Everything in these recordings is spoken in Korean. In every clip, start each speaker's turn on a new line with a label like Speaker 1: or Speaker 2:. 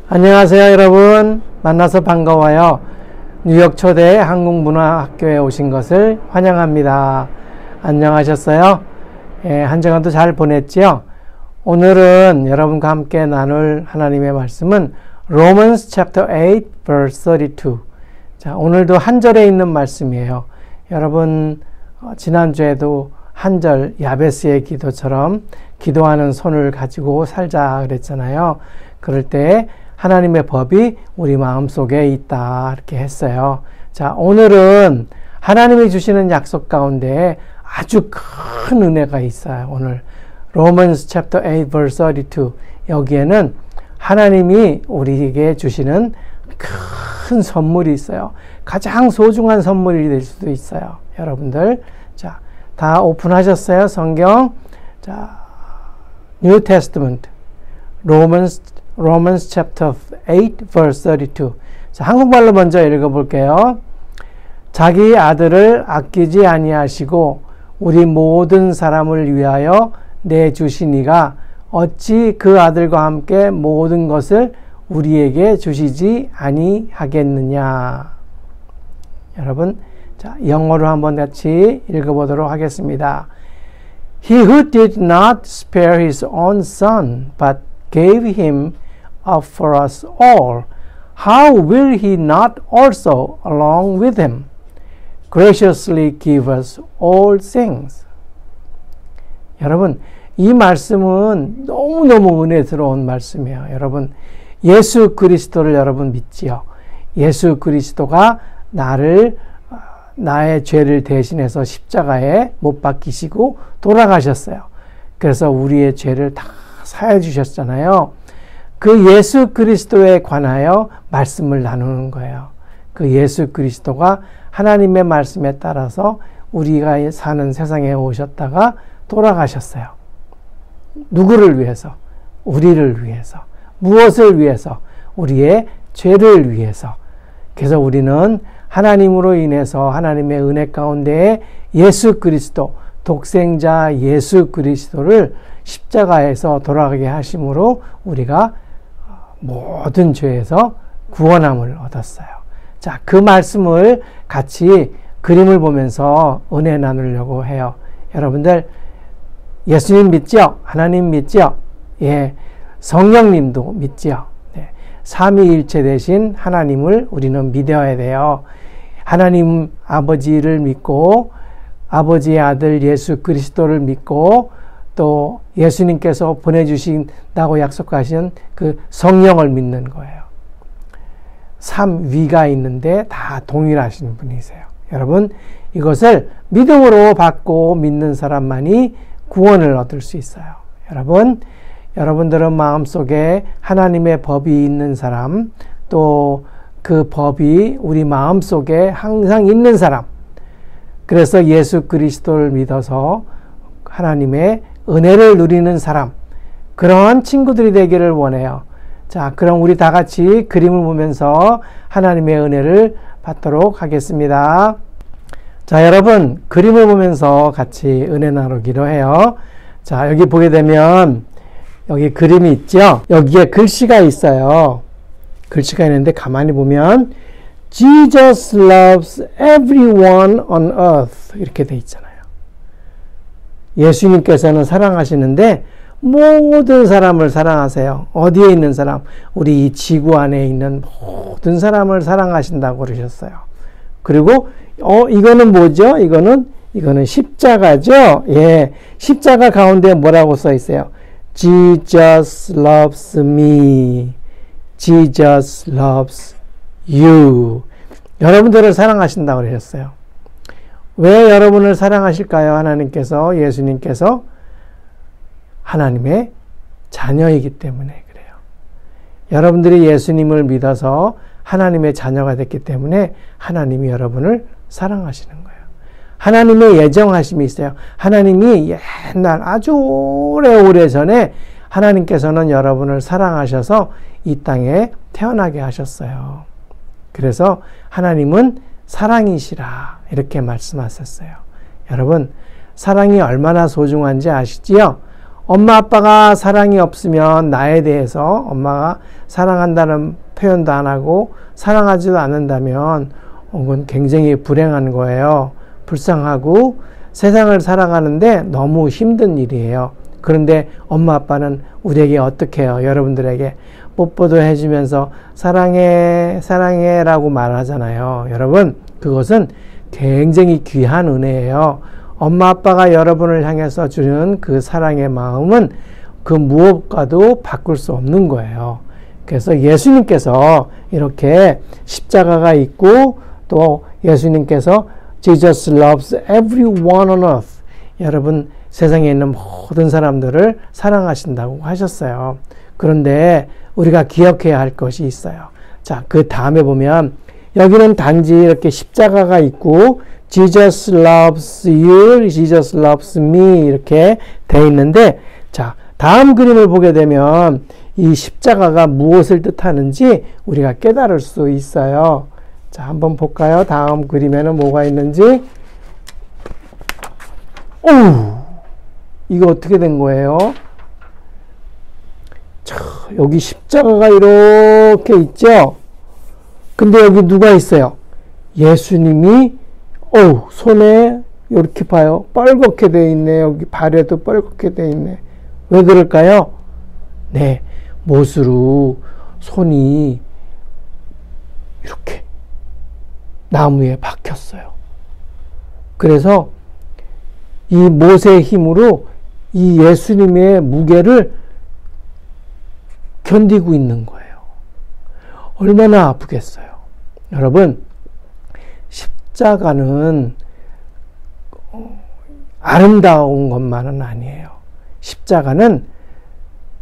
Speaker 1: 안녕하세요, 여러분. 만나서 반가워요. 뉴욕 초대 한국문화학교에 오신 것을 환영합니다. 안녕하셨어요? 한 주간도 잘 보냈지요? 오늘은 여러분과 함께 나눌 하나님의 말씀은 Romans chapter 8 verse 32. 자, 오늘도 한 절에 있는 말씀이에요. 여러분, 지난주에도 한 절 야베스의 기도처럼 기도하는 손을 가지고 살자 그랬잖아요. 그럴 때 하나님의 법이 우리 마음속에 있다 이렇게 했어요. 자, 오늘은 하나님이 주시는 약속 가운데 아주 큰 은혜가 있어요. 오늘 Romans chapter 8 verse 32 여기에는 하나님이 우리에게 주시는 큰 선물이 있어요. 가장 소중한 선물이 될 수도 있어요. 여러분들, 자, 다 오픈하셨어요? 성경. 자, New Testament Romans chapter 8 verse 32. 자, 한국말로 먼저 읽어볼게요. 자기 아들을 아끼지 아니하시고 우리 모든 사람을 위하여 내주시니가 어찌 그 아들과 함께 모든 것을 우리에게 주시지 아니하겠느냐. 여러분, 자, 영어로 한번 같이 읽어보도록 하겠습니다. He who did not spare his own son, but gave him up for us all, how will he not also, along with him, graciously give us all things? 여러분, 이 말씀은 너무너무 은혜스러운 말씀이에요. 여러분, 예수 그리스도를 여러분 믿지요? 예수 그리스도가 나의 죄를 대신해서 십자가에 못 박히시고 돌아가셨어요. 그래서 우리의 죄를 다 사해 주셨잖아요. 그 예수 그리스도에 관하여 말씀을 나누는 거예요. 그 예수 그리스도가 하나님의 말씀에 따라서 우리가 사는 세상에 오셨다가 돌아가셨어요. 누구를 위해서? 우리를 위해서. 무엇을 위해서? 우리의 죄를 위해서. 그래서 우리는 하나님으로 인해서 하나님의 은혜 가운데 예수 그리스도, 독생자 예수 그리스도를 십자가에서 돌아가게 하심으로 우리가 모든 죄에서 구원함을 얻었어요. 자, 그 말씀을 같이 그림을 보면서 은혜 나누려고 해요. 여러분들, 예수님 믿죠? 하나님 믿죠? 예, 성령님도 믿죠? 네. 삼위일체 되신 하나님을 우리는 믿어야 돼요. 하나님 아버지를 믿고 아버지의 아들 예수 그리스도를 믿고 또 예수님께서 보내주신다고 약속하신 그 성령을 믿는 거예요. 삼위가 있는데 다 동일하신 분이세요. 여러분, 이것을 믿음으로 받고 믿는 사람만이 구원을 얻을 수 있어요. 여러분들은 마음속에 하나님의 법이 있는 사람, 또 그 법이 우리 마음속에 항상 있는 사람, 그래서 예수 그리스도를 믿어서 하나님의 은혜를 누리는 사람, 그런 친구들이 되기를 원해요. 자, 그럼 우리 다 같이 그림을 보면서 하나님의 은혜를 받도록 하겠습니다. 자, 여러분, 그림을 보면서 같이 은혜 나누기로 해요. 자, 여기 보게 되면 여기 그림이 있죠? 여기에 글씨가 있어요. 글씨가 있는데 가만히 보면 Jesus loves everyone on earth 이렇게 돼 있잖아요. 예수님께서는 사랑하시는데 모든 사람을 사랑하세요. 어디에 있는 사람? 우리 이 지구 안에 있는 모든 사람을 사랑하신다고 그러셨어요. 그리고 이거는 뭐죠? 이거는 십자가죠? 예. 십자가 가운데 뭐라고 써 있어요? Jesus loves me. Jesus loves you. 여러분들을 사랑하신다고 그러셨어요. 왜 여러분을 사랑하실까요? 하나님께서, 예수님께서 하나님의 자녀이기 때문에 그래요. 여러분들이 예수님을 믿어서 하나님의 자녀가 됐기 때문에 하나님이 여러분을 사랑하시는 거예요. 하나님의 예정하심이 있어요. 하나님이 옛날 아주 오래 전에 하나님께서는 여러분을 사랑하셔서 이 땅에 태어나게 하셨어요. 그래서 하나님은 사랑이시라 이렇게 말씀하셨어요. 여러분, 사랑이 얼마나 소중한지 아시지요? 엄마 아빠가 사랑이 없으면 나에 대해서 엄마가 사랑한다는 표현도 안 하고 사랑하지도 않는다면 그건 굉장히 불행한 거예요. 불쌍하고 세상을 살아가는데 너무 힘든 일이에요. 그런데 엄마 아빠는 우리에게 어떻게 해요? 여러분들에게 뽀뽀도 해주면서 사랑해 사랑해 라고 말하잖아요. 여러분, 그것은 굉장히 귀한 은혜예요. 엄마 아빠가 여러분을 향해서 주는 그 사랑의 마음은 그 무엇과도 바꿀 수 없는 거예요. 그래서 예수님께서 이렇게 십자가가 있고 또 예수님께서 Jesus loves everyone on earth. 여러분, 세상에 있는 모든 사람들을 사랑하신다고 하셨어요. 그런데 우리가 기억해야 할 것이 있어요. 자, 그 다음에 보면 여기는 단지 이렇게 십자가가 있고 Jesus loves you, Jesus loves me 이렇게 돼 있는데, 자, 다음 그림을 보게 되면 이 십자가가 무엇을 뜻하는지 우리가 깨달을 수 있어요. 자, 한번 볼까요? 다음 그림에는 뭐가 있는지. 오! 이거 어떻게 된 거예요? 자, 여기 십자가가 이렇게 있죠? 근데 여기 누가 있어요? 예수님이, 손에 이렇게 봐요. 뻘겋게 돼 있네. 여기 발에도 뻘겋게 돼 있네. 왜 그럴까요? 네, 못으로 손이 이렇게 나무에 박혔어요. 그래서 이 못의 힘으로 이 예수님의 무게를 견디고 있는 거예요. 얼마나 아프겠어요. 여러분, 십자가는 아름다운 것만은 아니에요. 십자가는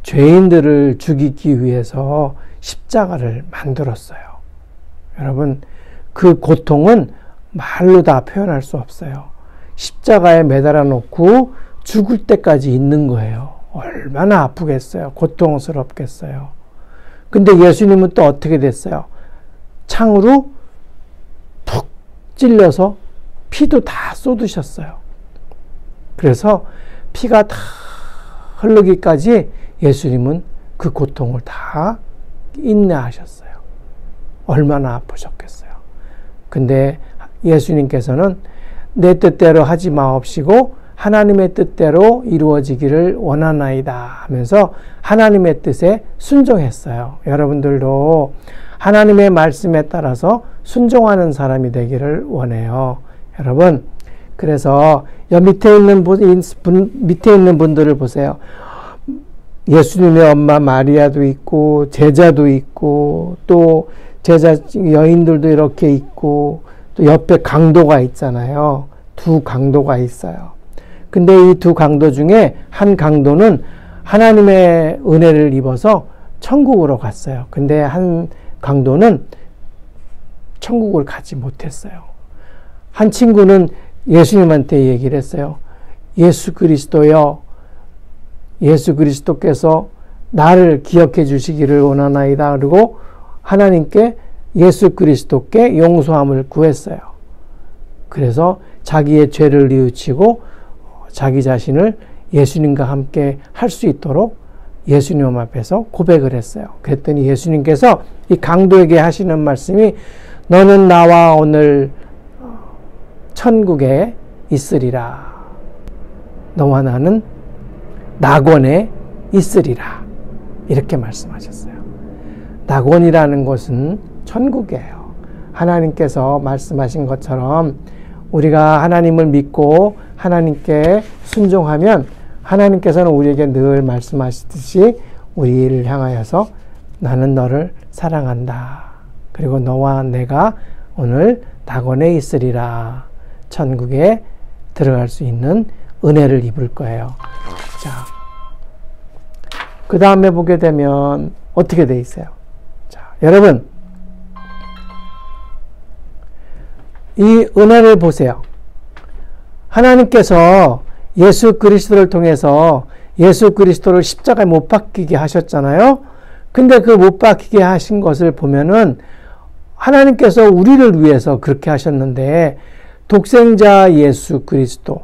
Speaker 1: 죄인들을 죽이기 위해서 십자가를 만들었어요. 여러분, 그 고통은 말로 다 표현할 수 없어요. 십자가에 매달아 놓고 죽을 때까지 있는 거예요. 얼마나 아프겠어요. 고통스럽겠어요. 근데 예수님은 또 어떻게 됐어요? 창으로 푹 찔려서 피도 다 쏟으셨어요. 그래서 피가 다 흐르기까지 예수님은 그 고통을 다 인내하셨어요. 얼마나 아프셨겠어요. 근데 예수님께서는 내 뜻대로 하지 마옵시고 하나님의 뜻대로 이루어지기를 원하나이다 하면서 하나님의 뜻에 순종했어요. 여러분들도 하나님의 말씀에 따라서 순종하는 사람이 되기를 원해요. 여러분, 그래서 밑에 있는 분들을 보세요. 예수님의 엄마 마리아도 있고 제자도 있고 또 제자 여인들도 이렇게 있고 또 옆에 강도가 있잖아요. 두 강도가 있어요. 근데 이 두 강도 중에 한 강도는 하나님의 은혜를 입어서 천국으로 갔어요. 근데 한 강도는 천국을 가지 못했어요. 한 친구는 예수님한테 얘기를 했어요. 예수 그리스도여, 예수 그리스도께서 나를 기억해 주시기를 원하나이다. 그리고 하나님께 예수 그리스도께 용서함을 구했어요. 그래서 자기의 죄를 뉘우치고 자기 자신을 예수님과 함께 할 수 있도록 예수님 앞에서 고백을 했어요. 그랬더니 예수님께서 이 강도에게 하시는 말씀이 너는 나와 오늘 천국에 있으리라. 너와 나는 낙원에 있으리라. 이렇게 말씀하셨어요. 낙원이라는 곳은 천국이에요. 하나님께서 말씀하신 것처럼 우리가 하나님을 믿고 하나님께 순종하면 하나님께서는 우리에게 늘 말씀하시듯이 우리를 향하여서 나는 너를 사랑한다. 그리고 너와 내가 오늘 낙원에 있으리라. 천국에 들어갈 수 있는 은혜를 입을 거예요. 자, 그 다음에 보게 되면 어떻게 돼 있어요? 자, 여러분, 이 은혜를 보세요. 하나님께서 예수 그리스도를 통해서 예수 그리스도를 십자가에 못 박히게 하셨잖아요. 근데 그 못 박히게 하신 것을 보면은 하나님께서 우리를 위해서 그렇게 하셨는데 독생자 예수 그리스도,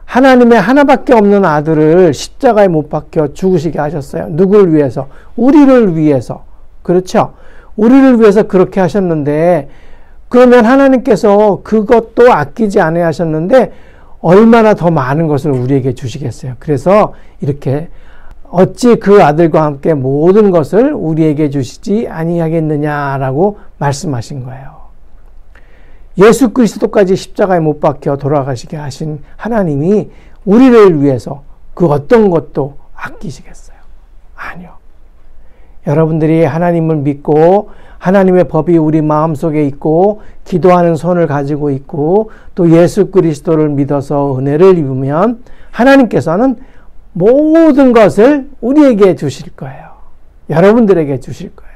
Speaker 1: 하나님의 하나밖에 없는 아들을 십자가에 못 박혀 죽으시게 하셨어요. 누구를 위해서? 우리를 위해서. 그렇죠? 우리를 위해서 그렇게 하셨는데, 그러면 하나님께서 그것도 아끼지 아니하셨는데 얼마나 더 많은 것을 우리에게 주시겠어요. 그래서 이렇게 어찌 그 아들과 함께 모든 것을 우리에게 주시지 아니하겠느냐라고 말씀하신 거예요. 예수 그리스도까지 십자가에 못 박혀 돌아가시게 하신 하나님이 우리를 위해서 그 어떤 것도 아끼시겠어요? 아니요. 여러분들이 하나님을 믿고 하나님의 법이 우리 마음속에 있고 기도하는 손을 가지고 있고 또 예수 그리스도를 믿어서 은혜를 입으면 하나님께서는 모든 것을 우리에게 주실 거예요. 여러분들에게 주실 거예요.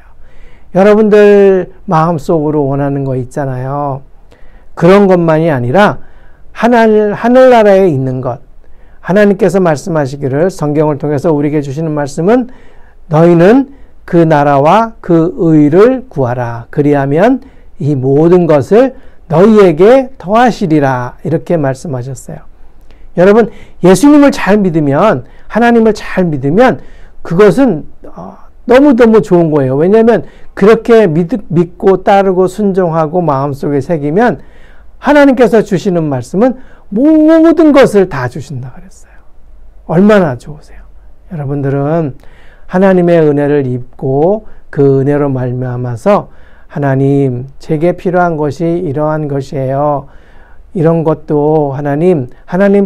Speaker 1: 여러분들 마음속으로 원하는 거 있잖아요. 그런 것만이 아니라 하늘나라에 있는 것. 하나님께서 말씀하시기를 성경을 통해서 우리에게 주시는 말씀은 너희는 그 나라와 그 의를 구하라. 그리하면 이 모든 것을 너희에게 더하시리라. 이렇게 말씀하셨어요. 여러분, 예수님을 잘 믿으면, 하나님을 잘 믿으면 그것은 너무너무 좋은 거예요. 왜냐하면 그렇게 믿고 따르고 순종하고 마음속에 새기면 하나님께서 주시는 말씀은 모든 것을 다 주신다 그랬어요. 얼마나 좋으세요. 여러분들은 하나님의 은혜를 입고 그 은혜로 말미암아서 하나님, 제게 필요한 것이 이러한 것이에요. 이런 것도 하나님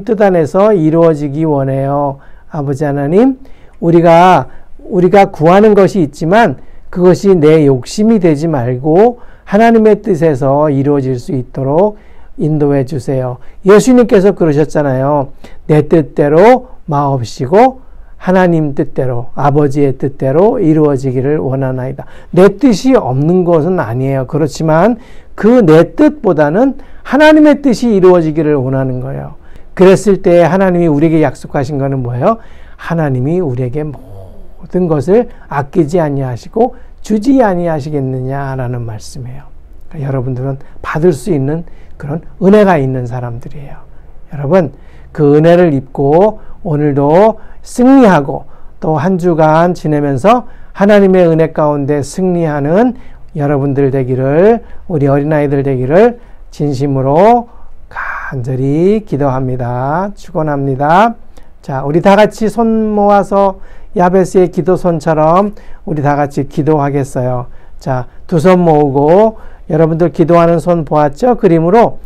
Speaker 1: 뜻 안에서 이루어지기 원해요. 아버지 하나님, 우리가 구하는 것이 있지만 그것이 내 욕심이 되지 말고 하나님의 뜻에서 이루어질 수 있도록 인도해 주세요. 예수님께서 그러셨잖아요. 내 뜻대로 마옵시고 하나님 뜻대로, 아버지의 뜻대로 이루어지기를 원하나이다. 내 뜻이 없는 것은 아니에요. 그렇지만 그 내 뜻보다는 하나님의 뜻이 이루어지기를 원하는 거예요. 그랬을 때 하나님이 우리에게 약속하신 것은 뭐예요? 하나님이 우리에게 모든 것을 아끼지 아니하시고 주지 아니하시겠느냐라는 말씀이에요. 그러니까 여러분들은 받을 수 있는 그런 은혜가 있는 사람들이에요. 여러분, 그 은혜를 입고 오늘도 승리하고 또 한 주간 지내면서 하나님의 은혜 가운데 승리하는 여러분들 되기를, 우리 어린아이들 되기를 진심으로 간절히 기도합니다. 축원합니다. 자, 우리 다 같이 손 모아서 야베스의 기도손처럼 우리 다 같이 기도하겠어요. 자, 두 손 모으고 여러분들 기도하는 손 보았죠? 그림으로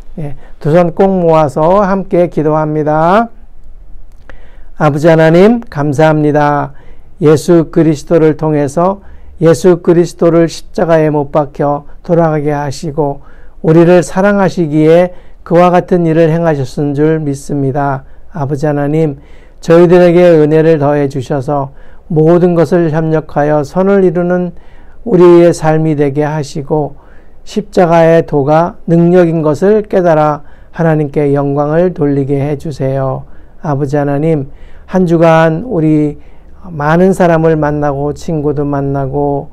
Speaker 1: 두 손 꼭 모아서 함께 기도합니다. 아버지 하나님 감사합니다. 예수 그리스도를 통해서 예수 그리스도를 십자가에 못 박혀 돌아가게 하시고 우리를 사랑하시기에 그와 같은 일을 행하셨은 줄 믿습니다. 아버지 하나님, 저희들에게 은혜를 더해 주셔서 모든 것을 협력하여 선을 이루는 우리의 삶이 되게 하시고 십자가의 도가 능력인 것을 깨달아 하나님께 영광을 돌리게 해주세요. 아버지 하나님, 한 주간 우리 많은 사람을 만나고 친구도 만나고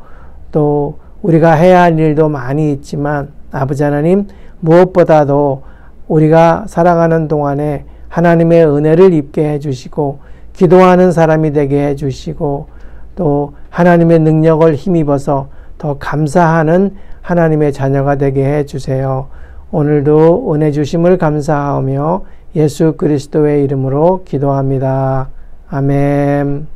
Speaker 1: 또 우리가 해야 할 일도 많이 있지만 아버지 하나님, 무엇보다도 우리가 살아가는 동안에 하나님의 은혜를 입게 해주시고 기도하는 사람이 되게 해주시고 또 하나님의 능력을 힘입어서 더 감사하는 하나님의 자녀가 되게 해주세요. 오늘도 은혜 주심을 감사하며 예수 그리스도의 이름으로 기도합니다. 아멘.